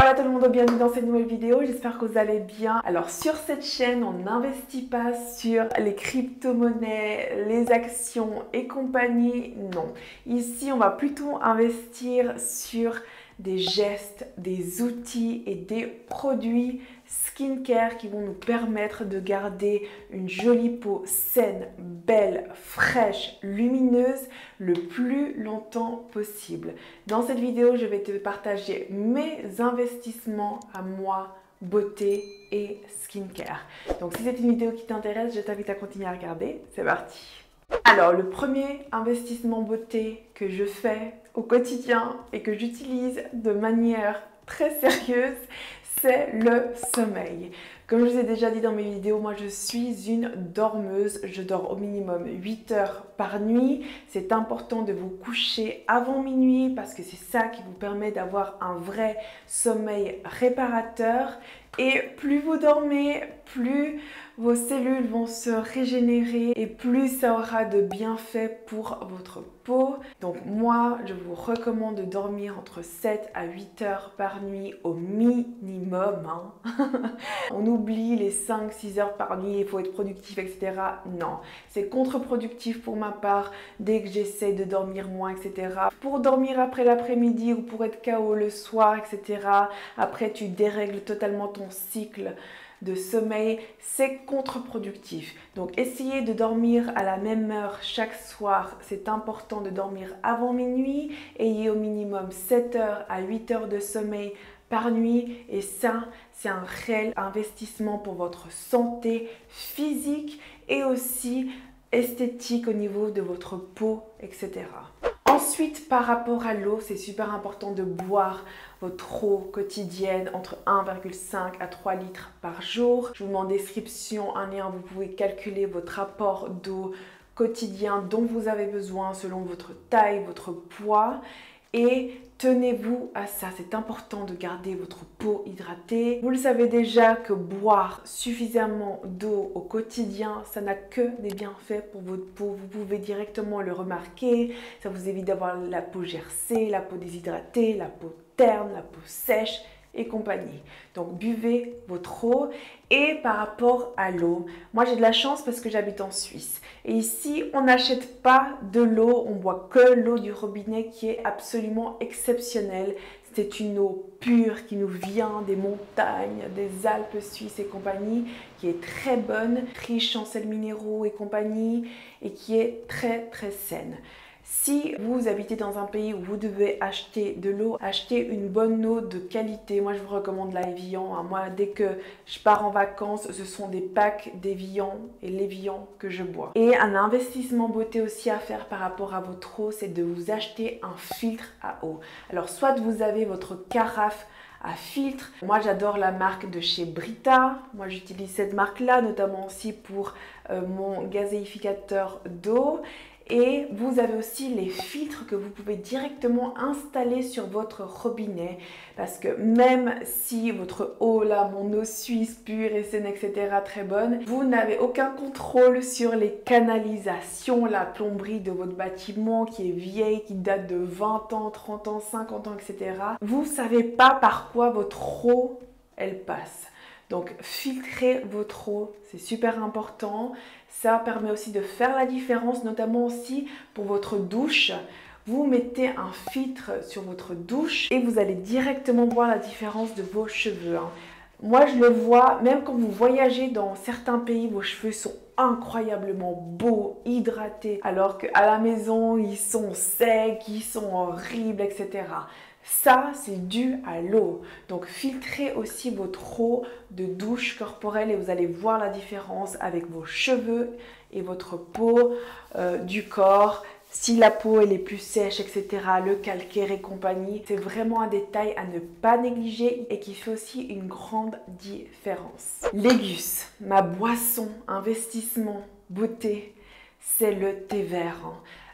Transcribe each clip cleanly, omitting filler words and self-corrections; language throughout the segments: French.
Hola tout le monde, bienvenue dans cette nouvelle vidéo, j'espère que vous allez bien. Alors sur cette chaîne, on n'investit pas sur les crypto-monnaies, les actions et compagnie, non. Ici, on va plutôt investir sur des gestes, des outils et des produits skincare qui vont nous permettre de garder une jolie peau saine, belle, fraîche, lumineuse le plus longtemps possible. Dans cette vidéo, je vais te partager mes investissements à moi, beauté et skincare. Donc si c'est une vidéo qui t'intéresse, je t'invite à continuer à regarder. C'est parti! Alors, le premier investissement beauté que je fais au quotidien et que j'utilise de manière très sérieuse, c'est le sommeil. Comme je vous ai déjà dit dans mes vidéos, moi je suis une dormeuse. Je dors au minimum 8 heures par nuit. C'est important de vous coucher avant minuit parce que c'est ça qui vous permet d'avoir un vrai sommeil réparateur. Et plus vous dormez, plus vos cellules vont se régénérer et plus ça aura de bienfaits pour votre peau. Donc moi, je vous recommande de dormir entre 7 à 8 heures par nuit au minimum. On oublie les 5-6 heures par nuit, il faut être productif, etc. Non, c'est contre-productif pour ma part dès que j'essaie de dormir moins, etc. Pour dormir après l'après-midi ou pour être KO le soir, etc. Après, tu dérègles totalement ton cycle de sommeil, c'est contre-productif. Donc essayez de dormir à la même heure chaque soir. C'est important de dormir avant minuit. Ayez au minimum 7 heures à 8 heures de sommeil par nuit et ça, c'est un réel investissement pour votre santé physique et aussi esthétique au niveau de votre peau, etc. Ensuite, par rapport à l'eau, c'est super important de boire votre eau quotidienne entre 1,5 à 3 litres par jour. Je vous mets en description un lien, vous pouvez calculer votre apport d'eau quotidien dont vous avez besoin selon votre taille, votre poids. Et tenez-vous à ça, c'est important de garder votre peau hydratée. Vous le savez déjà que boire suffisamment d'eau au quotidien, ça n'a que des bienfaits pour votre peau. Vous pouvez directement le remarquer, ça vous évite d'avoir la peau gercée, la peau déshydratée, la peau terne, la peau sèche et compagnie. Donc buvez votre eau. Et par rapport à l'eau, moi j'ai de la chance parce que j'habite en Suisse. Et ici, on n'achète pas de l'eau, on boit que l'eau du robinet qui est absolument exceptionnelle. C'est une eau pure qui nous vient des montagnes, des Alpes suisses et compagnie, qui est très bonne, riche en sels minéraux et compagnie, et qui est très très saine. Si vous habitez dans un pays où vous devez acheter de l'eau, achetez une bonne eau de qualité. Moi, je vous recommande la Evian. Moi, dès que je pars en vacances, ce sont des packs d'Evian et l'Evian que je bois. Et un investissement beauté aussi à faire par rapport à votre eau, c'est de vous acheter un filtre à eau. Alors, soit vous avez votre carafe à filtre. Moi, j'adore la marque de chez Brita. Moi, j'utilise cette marque-là, notamment aussi pour mon gazéificateur d'eau. Et vous avez aussi les filtres que vous pouvez directement installer sur votre robinet parce que même si votre eau là, mon eau suisse pure et saine, etc. très bonne, vous n'avez aucun contrôle sur les canalisations, la plomberie de votre bâtiment qui est vieille, qui date de 20 ans, 30 ans, 50 ans, etc. Vous ne savez pas par quoi votre eau, elle passe. Donc, filtrez votre eau, c'est super important. Ça permet aussi de faire la différence, notamment aussi pour votre douche. Vous mettez un filtre sur votre douche et vous allez directement voir la différence de vos cheveux. Moi, je le vois, même quand vous voyagez dans certains pays, vos cheveux sont incroyablement beaux, hydratés, alors qu'à la maison, ils sont secs, ils sont horribles, etc. Ça, c'est dû à l'eau. Donc, filtrez aussi votre eau de douche corporelle et vous allez voir la différence avec vos cheveux et votre peau du corps. Si la peau elle est plus sèche, etc., le calcaire et compagnie, c'est vraiment un détail à ne pas négliger et qui fait aussi une grande différence. Légus, ma boisson, investissement, beauté, c'est le thé vert.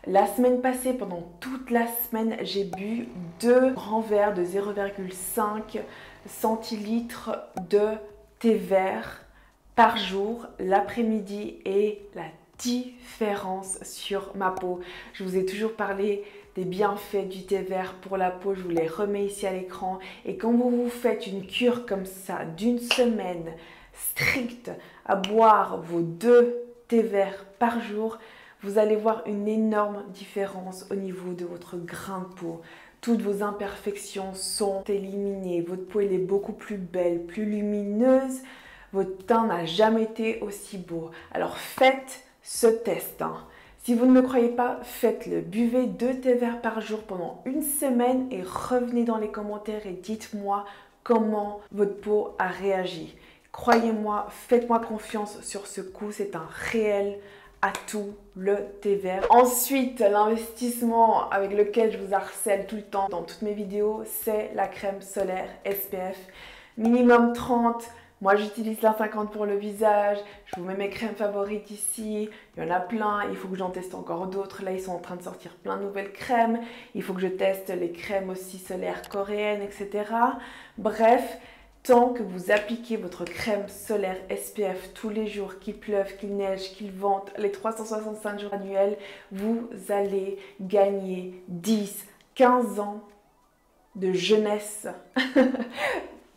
La semaine passée, pendant toute la semaine, j'ai bu 2 grands verres de 0,5 centilitres de thé vert par jour, l'après-midi, et la différence sur ma peau. Je vous ai toujours parlé des bienfaits du thé vert pour la peau. Je vous les remets ici à l'écran. Et quand vous vous faites une cure comme ça d'une semaine stricte à boire vos 2 thés verts par jour, vous allez voir une énorme différence au niveau de votre grain de peau. Toutes vos imperfections sont éliminées. Votre peau elle est beaucoup plus belle, plus lumineuse. Votre teint n'a jamais été aussi beau. Alors faites ce test. Si vous ne me croyez pas, faites-le. Buvez 2 thés verts par jour pendant une semaine et revenez dans les commentaires et dites-moi comment votre peau a réagi. Croyez-moi, faites-moi confiance sur ce coup. C'est un réel atout, le thé vert. Ensuite, l'investissement avec lequel je vous harcèle tout le temps dans toutes mes vidéos, c'est la crème solaire SPF. Minimum 30. Moi, j'utilise la 50 pour le visage. Je vous mets mes crèmes favorites ici. Il y en a plein. Il faut que j'en teste encore d'autres. Là, ils sont en train de sortir plein de nouvelles crèmes. Il faut que je teste les crèmes aussi solaires coréennes, etc. Bref, tant que vous appliquez votre crème solaire SPF tous les jours, qu'il pleuve, qu'il neige, qu'il vente, les 365 jours annuels, vous allez gagner 10, 15 ans de jeunesse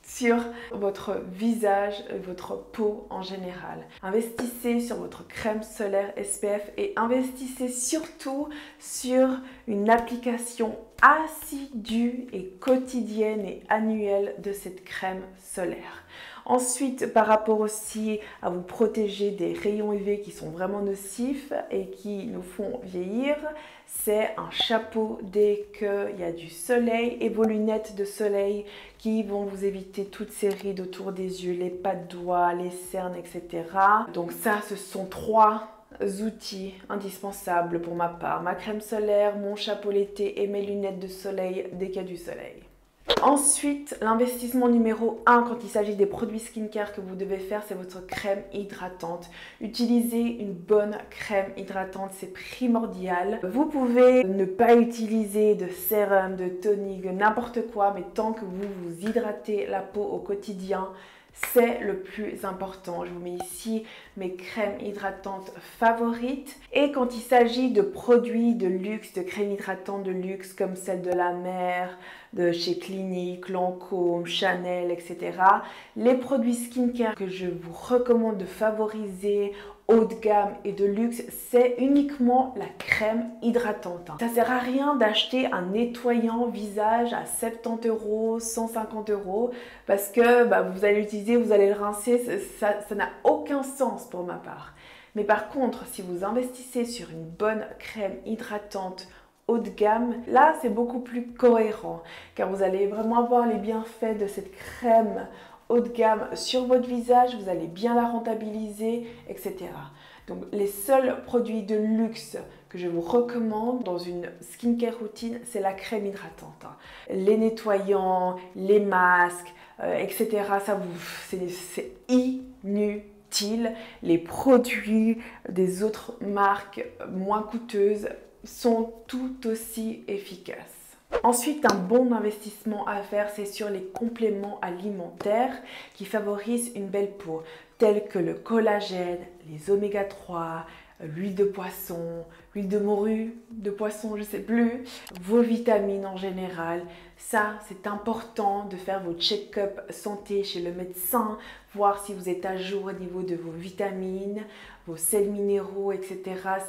sur votre visage et votre peau en général. Investissez sur votre crème solaire SPF et investissez surtout sur une application assidue et quotidienne et annuelle de cette crème solaire. Ensuite, par rapport aussi à vous protéger des rayons UV qui sont vraiment nocifs et qui nous font vieillir, c'est un chapeau dès qu'il y a du soleil et vos lunettes de soleil qui vont vous éviter toutes ces rides autour des yeux, les pas de doigts, les cernes, etc. Donc ça, ce sont 3 outils indispensables pour ma part. Ma crème solaire, mon chapeau l'été et mes lunettes de soleil dès qu'il y a du soleil. Ensuite, l'investissement numéro 1 quand il s'agit des produits skincare que vous devez faire, c'est votre crème hydratante. Utilisez une bonne crème hydratante, c'est primordial. Vous pouvez ne pas utiliser de sérum, de tonique, de n'importe quoi, mais tant que vous vous hydratez la peau au quotidien, c'est le plus important. Je vous mets ici mes crèmes hydratantes favorites. Et quand il s'agit de produits de luxe, de crèmes hydratantes de luxe comme celle de La Mer, de chez Clinique, Lancôme, Chanel, etc. Les produits skincare que je vous recommande de favoriser haut de gamme et de luxe, c'est uniquement la crème hydratante. Ça sert à rien d'acheter un nettoyant visage à 70 €, 150 € parce que vous allez l'utiliser, vous allez le rincer, ça n'a aucun sens pour ma part. Mais par contre, si vous investissez sur une bonne crème hydratante haut de gamme, là c'est beaucoup plus cohérent car vous allez vraiment avoir les bienfaits de cette crème haut de gamme sur votre visage, vous allez bien la rentabiliser, etc. Donc les seuls produits de luxe que je vous recommande dans une skincare routine, c'est la crème hydratante. Les nettoyants, les masques, etc. C'est inutile. Les produits des autres marques moins coûteuses sont tout aussi efficaces. Ensuite, un bon investissement à faire, c'est sur les compléments alimentaires qui favorisent une belle peau, tels que le collagène, les oméga 3, l'huile de poisson, l'huile de morue, de poisson, je ne sais plus, vos vitamines en général. Ça, c'est important de faire vos check-up santé chez le médecin, voir si vous êtes à jour au niveau de vos vitamines, vos sels minéraux, etc.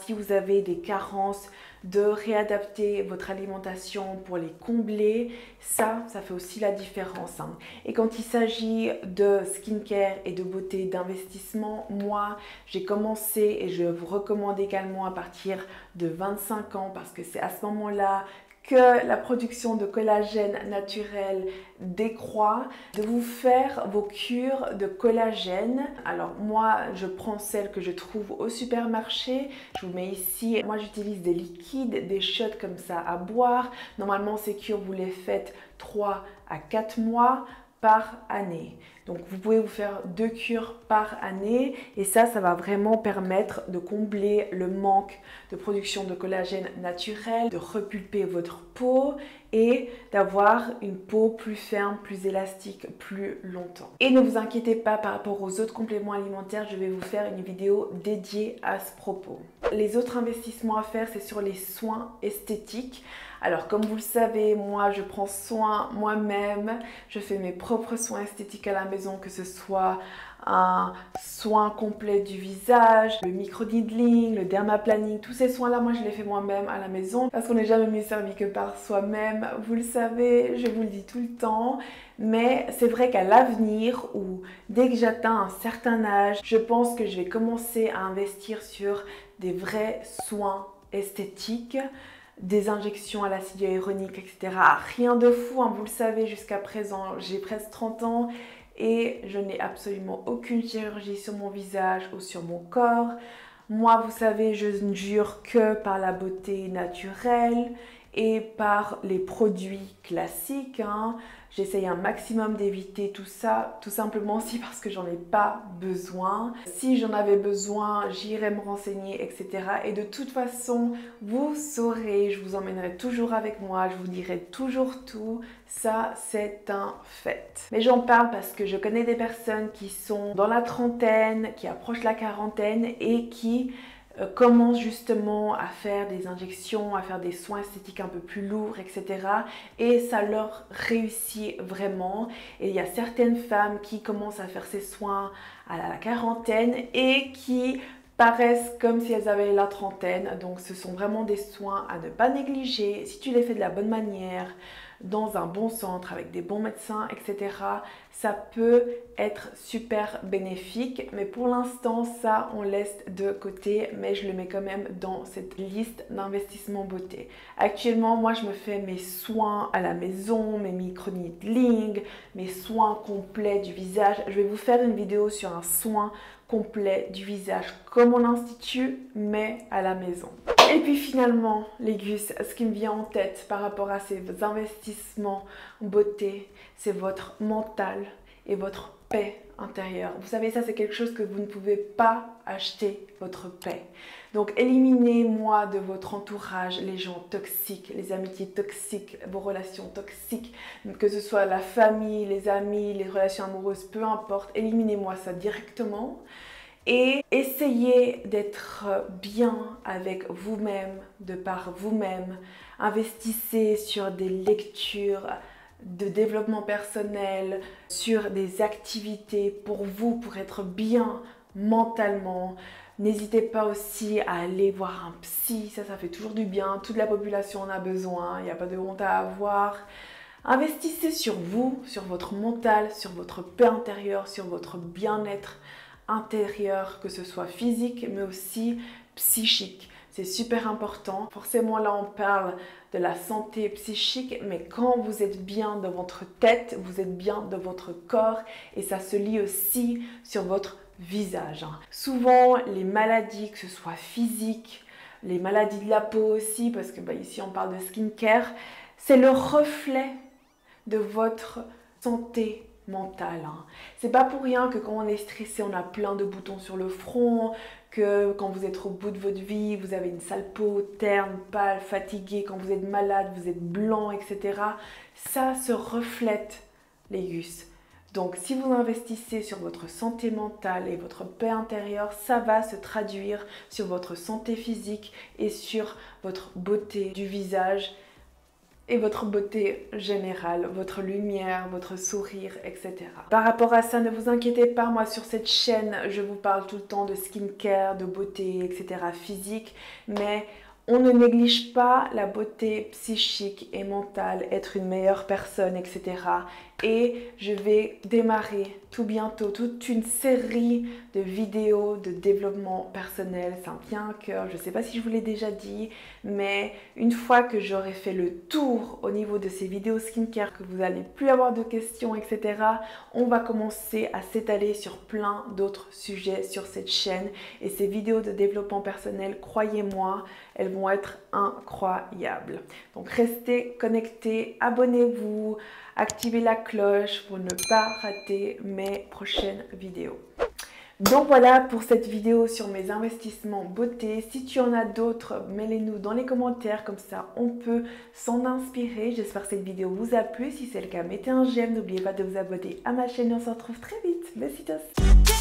Si vous avez des carences, de réadapter votre alimentation pour les combler, ça fait aussi la différence. Et quand il s'agit de skincare et de beauté, d'investissement, moi, j'ai commencé et je vous recommande également à partir de 25 ans parce que c'est à ce moment-là que la production de collagène naturel décroît, de vous faire vos cures de collagène. Alors moi, je prends celles que je trouve au supermarché. Je vous mets ici, moi j'utilise des liquides, des shots comme ça à boire. Normalement, ces cures, vous les faites 3 à 4 mois par année. Donc vous pouvez vous faire 2 cures par année et ça va vraiment permettre de combler le manque de production de collagène naturel, de repulper votre peau et d'avoir une peau plus ferme, plus élastique, plus longtemps. Et ne vous inquiétez pas par rapport aux autres compléments alimentaires, je vais vous faire une vidéo dédiée à ce propos. Les autres investissements à faire, c'est sur les soins esthétiques. Alors comme vous le savez, moi je prends soin moi-même, je fais mes propres soins esthétiques à la maison, que ce soit un soin complet du visage, le micro-needling, le dermaplaning, tous ces soins-là, moi je les fais moi-même à la maison parce qu'on n'est jamais mieux servi que par soi-même. Vous le savez, je vous le dis tout le temps, mais c'est vrai qu'à l'avenir ou dès que j'atteins un certain âge, je pense que je vais commencer à investir sur des vrais soins esthétiques, des injections à l'acide hyaluronique, etc. Rien de fou, hein, vous le savez, jusqu'à présent, j'ai presque 30 ans et je n'ai absolument aucune chirurgie sur mon visage ou sur mon corps. Moi, vous savez, je ne jure que par la beauté naturelle et par les produits classiques, hein. J'essaye un maximum d'éviter tout ça, tout simplement aussi parce que j'en ai pas besoin. Si j'en avais besoin, j'irais me renseigner, etc. Et de toute façon, vous saurez, je vous emmènerai toujours avec moi, je vous dirai toujours tout. Ça, c'est un fait. Mais j'en parle parce que je connais des personnes qui sont dans la trentaine, qui approchent la quarantaine et qui commencent justement à faire des injections, à faire des soins esthétiques un peu plus lourds, etc. Et ça leur réussit vraiment. Et il y a certaines femmes qui commencent à faire ces soins à la quarantaine et qui paraissent comme si elles avaient la trentaine. Donc ce sont vraiment des soins à ne pas négliger. Si tu les fais de la bonne manière, dans un bon centre, avec des bons médecins, etc., ça peut être super bénéfique. Mais pour l'instant, ça, on laisse de côté, mais je le mets quand même dans cette liste d'investissement beauté. Actuellement, moi, je me fais mes soins à la maison, mes micro-needling, mes soins complets du visage. Je vais vous faire une vidéo sur un soin complet du visage comme mon institut, mais à la maison. Et puis finalement, les gus, ce qui me vient en tête par rapport à ces investissements beauté, c'est votre mental et votre paix intérieure. Vous savez, ça c'est quelque chose que vous ne pouvez pas acheter, votre paix. Donc éliminez-moi de votre entourage les gens toxiques, les amitiés toxiques, vos relations toxiques, que ce soit la famille, les amis, les relations amoureuses, peu importe, éliminez-moi ça directement. Et essayez d'être bien avec vous-même, de par vous-même. Investissez sur des lectures de développement personnel, sur des activités pour vous, pour être bien mentalement. N'hésitez pas aussi à aller voir un psy, ça fait toujours du bien. Toute la population en a besoin, il n'y a pas de honte à avoir. Investissez sur vous, sur votre mental, sur votre paix intérieure, sur votre bien-être intérieur, que ce soit physique mais aussi psychique. C'est super important. Forcément là on parle de la santé psychique, mais quand vous êtes bien dans votre tête, vous êtes bien dans votre corps et ça se lit aussi sur votre visage. Souvent les maladies, que ce soit physiques, les maladies de la peau aussi, parce que ici on parle de skincare, c'est le reflet de votre santé mentale. C'est pas pour rien que quand on est stressé, on a plein de boutons sur le front, que quand vous êtes au bout de votre vie, vous avez une sale peau, terne, pâle, fatigué, quand vous êtes malade, vous êtes blanc, etc. Ça se reflète, les gus. Donc si vous investissez sur votre santé mentale et votre paix intérieure, ça va se traduire sur votre santé physique et sur votre beauté du visage et votre beauté générale, votre lumière, votre sourire, etc. Par rapport à ça, ne vous inquiétez pas, moi sur cette chaîne, je vous parle tout le temps de skincare, de beauté, etc. physique, mais on ne néglige pas la beauté psychique et mentale, être une meilleure personne, etc. Et je vais démarrer tout bientôt toute une série de vidéos de développement personnel. Ça me tient à cœur, je ne sais pas si je vous l'ai déjà dit, mais une fois que j'aurai fait le tour au niveau de ces vidéos skincare, que vous n'allez plus avoir de questions, etc., on va commencer à s'étaler sur plein d'autres sujets sur cette chaîne. Et ces vidéos de développement personnel, croyez-moi, elles vont être incroyables. Donc restez connectés, abonnez-vous, activez la cloche pour ne pas rater mes prochaines vidéos. Donc voilà pour cette vidéo sur mes investissements beauté. Si tu en as d'autres, mets-les-nous dans les commentaires, comme ça on peut s'en inspirer. J'espère que cette vidéo vous a plu. Si c'est le cas, mettez un j'aime. N'oubliez pas de vous abonner à ma chaîne et on se retrouve très vite. Besitos!